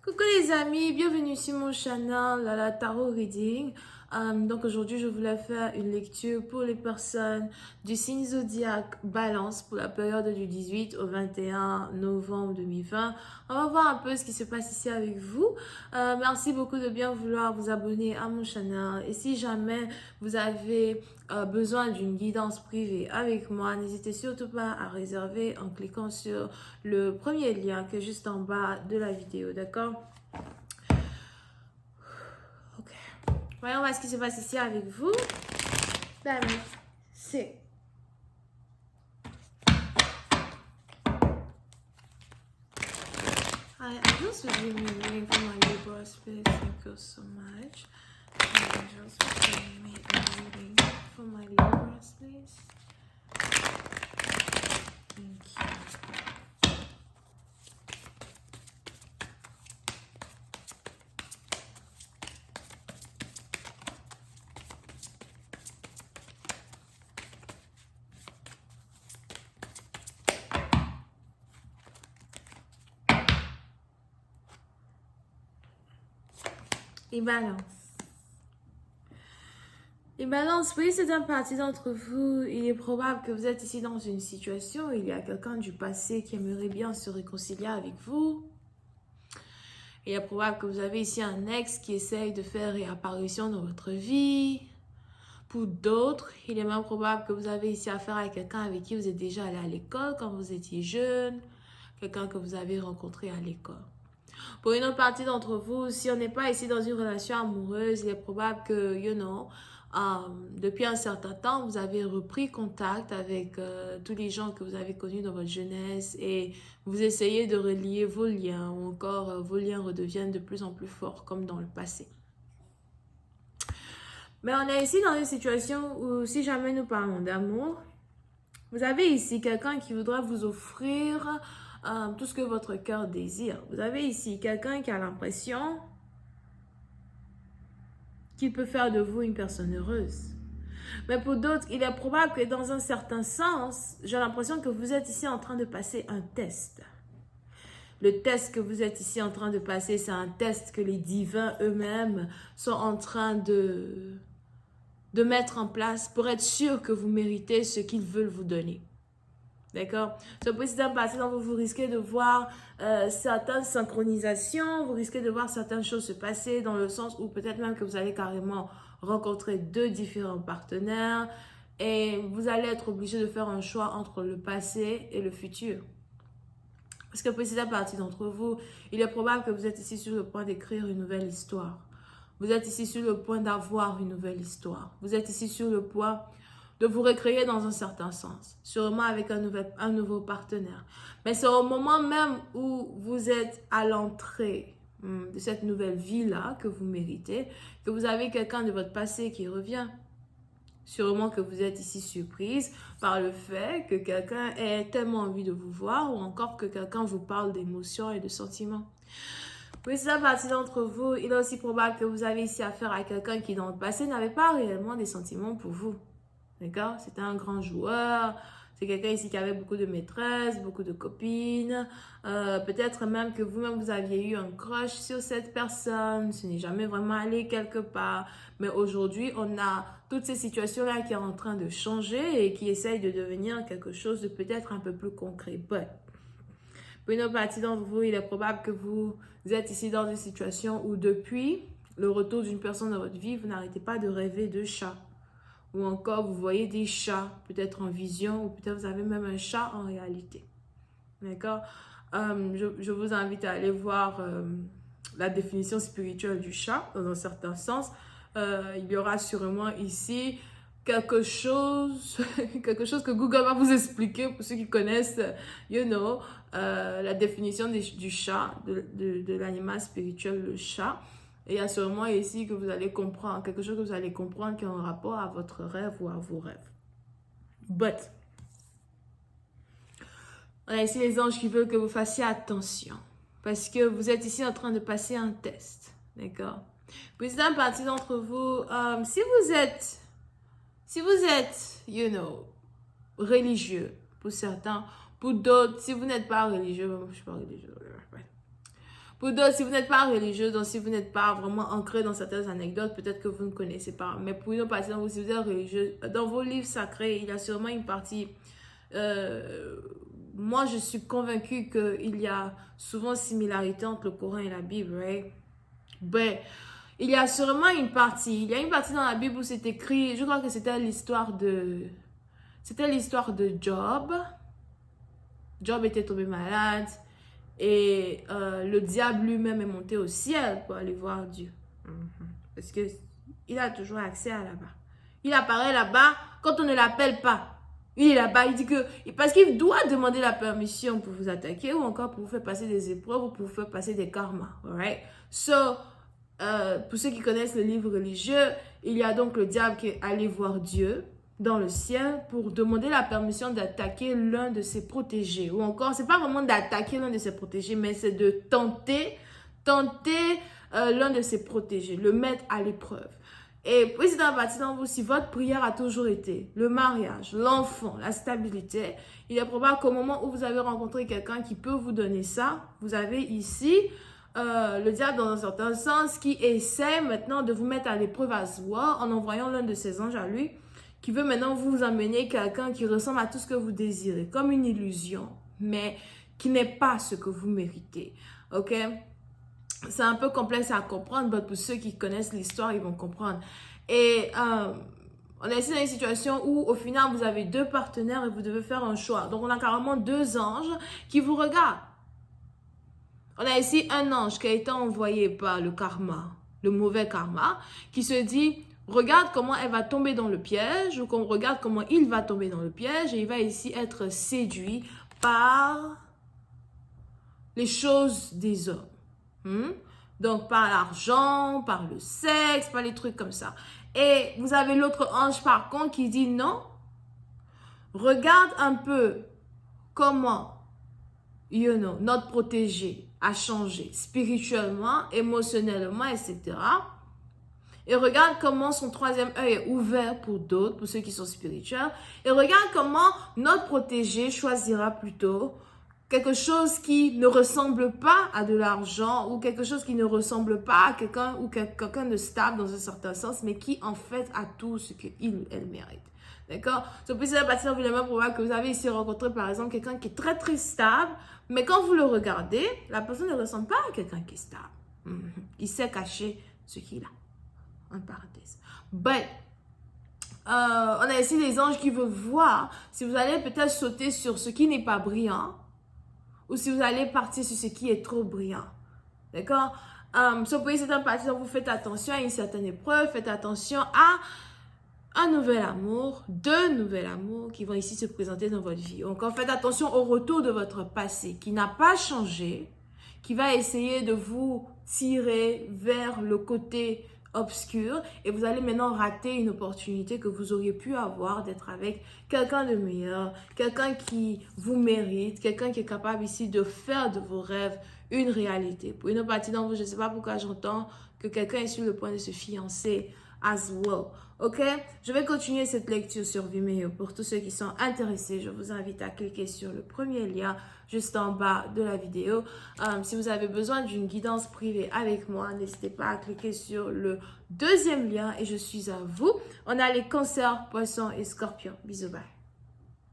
Coucou les amis, bienvenue sur mon channel la Tarot Reading. Donc aujourd'hui je voulais faire une lecture pour les personnes du signe zodiaque Balance pour la période du 18 au 21 novembre 2020. On va voir un peu ce qui se passe ici avec vous. Merci beaucoup de bien vouloir vous abonner à mon channel. Et si jamais vous avez besoin d'une guidance privée avec moi, n'hésitez surtout pas à réserver en cliquant sur le premier lien qui est juste en bas de la vidéo, d'accord? Ok. Voyons voir ce qui se passe ici avec vous. Ben, c'est... I just really mean for my Libra space. Thank you so much. I just really made a reading for my Libra space. Thank you. Et balance. Et balance, oui, c'est un parti d'entre vous. Il est probable que vous êtes ici dans une situation où il y a quelqu'un du passé qui aimerait bien se réconcilier avec vous. Il est probable que vous avez ici un ex qui essaye de faire réapparition dans votre vie. Pour d'autres, il est même probable que vous avez ici affaire à quelqu'un avec qui vous êtes déjà allé à l'école quand vous étiez jeune. Quelqu'un que vous avez rencontré à l'école. Pour une autre partie d'entre vous, si on n'est pas ici dans une relation amoureuse, il est probable que, depuis un certain temps, vous avez repris contact avec tous les gens que vous avez connus dans votre jeunesse et vous essayez de relier vos liens ou encore vos liens redeviennent de plus en plus forts comme dans le passé. Mais on est ici dans une situation où si jamais nous parlons d'amour, vous avez ici quelqu'un qui voudra vous offrir tout ce que votre cœur désire. Vous avez ici quelqu'un qui a l'impression qu'il peut faire de vous une personne heureuse. Mais pour d'autres, il est probable que dans un certain sens, j'ai l'impression que vous êtes ici en train de passer un test. Le test que vous êtes ici en train de passer, c'est un test que les divins eux-mêmes sont en train de mettre en place pour être sûr que vous méritez ce qu'ils veulent vous donner. D'accord? Ce précédent passé, donc vous risquez de voir certaines synchronisations, vous risquez de voir certaines choses se passer dans le sens où peut-être même que vous allez carrément rencontrer deux différents partenaires et vous allez être obligé de faire un choix entre le passé et le futur. Parce que précédemment partie d'entre vous, il est probable que vous êtes ici sur le point d'écrire une nouvelle histoire. Vous êtes ici sur le point d'avoir une nouvelle histoire. Vous êtes ici sur le point de vous recréer dans un certain sens, sûrement avec un nouveau partenaire. Mais c'est au moment même où vous êtes à l'entrée de cette nouvelle vie-là que vous méritez, que vous avez quelqu'un de votre passé qui revient. Sûrement que vous êtes ici surprise par le fait que quelqu'un ait tellement envie de vous voir ou encore que quelqu'un vous parle d'émotions et de sentiments. Oui, c'est la partie d'entre vous. Il est aussi probable que vous avez ici affaire à quelqu'un qui, dans le passé, n'avait pas réellement des sentiments pour vous. D'accord? C'était un grand joueur. C'est quelqu'un ici qui avait beaucoup de maîtresses, beaucoup de copines. Peut-être même que vous-même, vous aviez eu un crush sur cette personne. Ce n'est jamais vraiment allé quelque part. Mais aujourd'hui, on a toutes ces situations-là qui sont en train de changer et qui essayent de devenir quelque chose de peut-être un peu plus concret. But, pour une autre partie d'entre vous, il est probable que vous êtes ici dans une situation où depuis le retour d'une personne dans votre vie, vous n'arrêtez pas de rêver de chat. Ou encore, vous voyez des chats, peut-être en vision, ou peut-être vous avez même un chat en réalité. D'accord? Je vous invite à aller voir la définition spirituelle du chat, dans un certain sens. Il y aura sûrement ici quelque chose que Google va vous expliquer pour ceux qui connaissent, la définition du chat, de l'animal spirituel, le chat. Et il y a sûrement ici que vous allez comprendre, quelque chose que vous allez comprendre qui a un rapport à votre rêve ou à vos rêves. But, on a ici les anges qui veulent que vous fassiez attention. Parce que vous êtes ici en train de passer un test. D'accord? Puis c'est une partie d'entre vous, si vous êtes, religieux, pour certains, pour d'autres, si vous n'êtes pas religieux, moi je ne suis pas religieux. Pour d'autres, si vous n'êtes pas religieux, donc si vous n'êtes pas vraiment ancré dans certaines anecdotes, peut-être que vous ne connaissez pas. Mais pour une partie d'entre vous, si vous êtes religieux, dans vos livres sacrés, il y a sûrement une partie... moi, je suis convaincue qu'il y a souvent similarité entre le Coran et la Bible, right? Ben, il y a sûrement une partie. Il y a une partie dans la Bible où c'est écrit, je crois que c'était l'histoire de Job. Job était tombé malade. Et le diable lui-même est monté au ciel pour aller voir Dieu. Parce qu'il a toujours accès à là-bas. Il apparaît là-bas quand on ne l'appelle pas. Il est là-bas, il dit que... Parce qu'il doit demander la permission pour vous attaquer ou encore pour vous faire passer des épreuves ou pour vous faire passer des karmas. Alright? So, pour ceux qui connaissent le livre religieux, il y a donc le diable qui est allé voir Dieu dans le ciel pour demander la permission d'attaquer l'un de ses protégés. Ou encore, c'est pas vraiment d'attaquer l'un de ses protégés, mais c'est de tenter l'un de ses protégés, le mettre à l'épreuve. Et puis, c'est dans la partie d'en vous, si votre prière a toujours été le mariage, l'enfant, la stabilité, il est probable qu'au moment où vous avez rencontré quelqu'un qui peut vous donner ça, vous avez ici le diable dans un certain sens qui essaie maintenant de vous mettre à l'épreuve à soi en envoyant l'un de ses anges à lui, qui veut maintenant vous amener quelqu'un qui ressemble à tout ce que vous désirez, comme une illusion, mais qui n'est pas ce que vous méritez. Ok? C'est un peu complexe à comprendre, mais pour ceux qui connaissent l'histoire, ils vont comprendre. Et on est ici dans une situation où, au final, vous avez deux partenaires et vous devez faire un choix. Donc, on a carrément deux anges qui vous regardent. On a ici un ange qui a été envoyé par le karma, le mauvais karma, qui se dit... Regarde comment elle va tomber dans le piège ou qu'on regarde comment il va tomber dans le piège et il va ici être séduit par les choses des hommes. Donc, par l'argent, par le sexe, par les trucs comme ça. Et vous avez l'autre ange par contre qui dit non. Regarde un peu comment, notre protégé a changé spirituellement, émotionnellement, etc. Et regarde comment son troisième œil est ouvert pour d'autres, pour ceux qui sont spirituels. Et regarde comment notre protégé choisira plutôt quelque chose qui ne ressemble pas à de l'argent ou quelque chose qui ne ressemble pas à quelqu'un ou quelqu'un de stable dans un certain sens, mais qui en fait a tout ce qu'il ou elle mérite. D'accord? C'est plus la partie évidemment probable que vous avez ici rencontré par exemple quelqu'un qui est très très stable, mais quand vous le regardez, la personne ne ressemble pas à quelqu'un qui est stable. Il sait cacher ce qu'il a. En parenthèse. But, on a ici des anges qui veulent voir si vous allez peut-être sauter sur ce qui n'est pas brillant ou si vous allez partir sur ce qui est trop brillant. D'accord? So, pour certaines parties, vous faites attention à une certaine épreuve, faites attention à un nouvel amour, deux nouveaux amours qui vont ici se présenter dans votre vie. Encore, faites attention au retour de votre passé qui n'a pas changé, qui va essayer de vous tirer vers le côté obscur et vous allez maintenant rater une opportunité que vous auriez pu avoir d'être avec quelqu'un de meilleur, quelqu'un qui vous mérite, quelqu'un qui est capable ici de faire de vos rêves une réalité. Pour une partie d'entre vous, je ne sais pas pourquoi j'entends que quelqu'un est sur le point de se fiancer as well. Ok? Je vais continuer cette lecture sur Vimeo. Pour tous ceux qui sont intéressés, je vous invite à cliquer sur le premier lien juste en bas de la vidéo. Si vous avez besoin d'une guidance privée avec moi, n'hésitez pas à cliquer sur le deuxième lien et je suis à vous. On a les cancers, poissons et scorpions. Bisous, bye.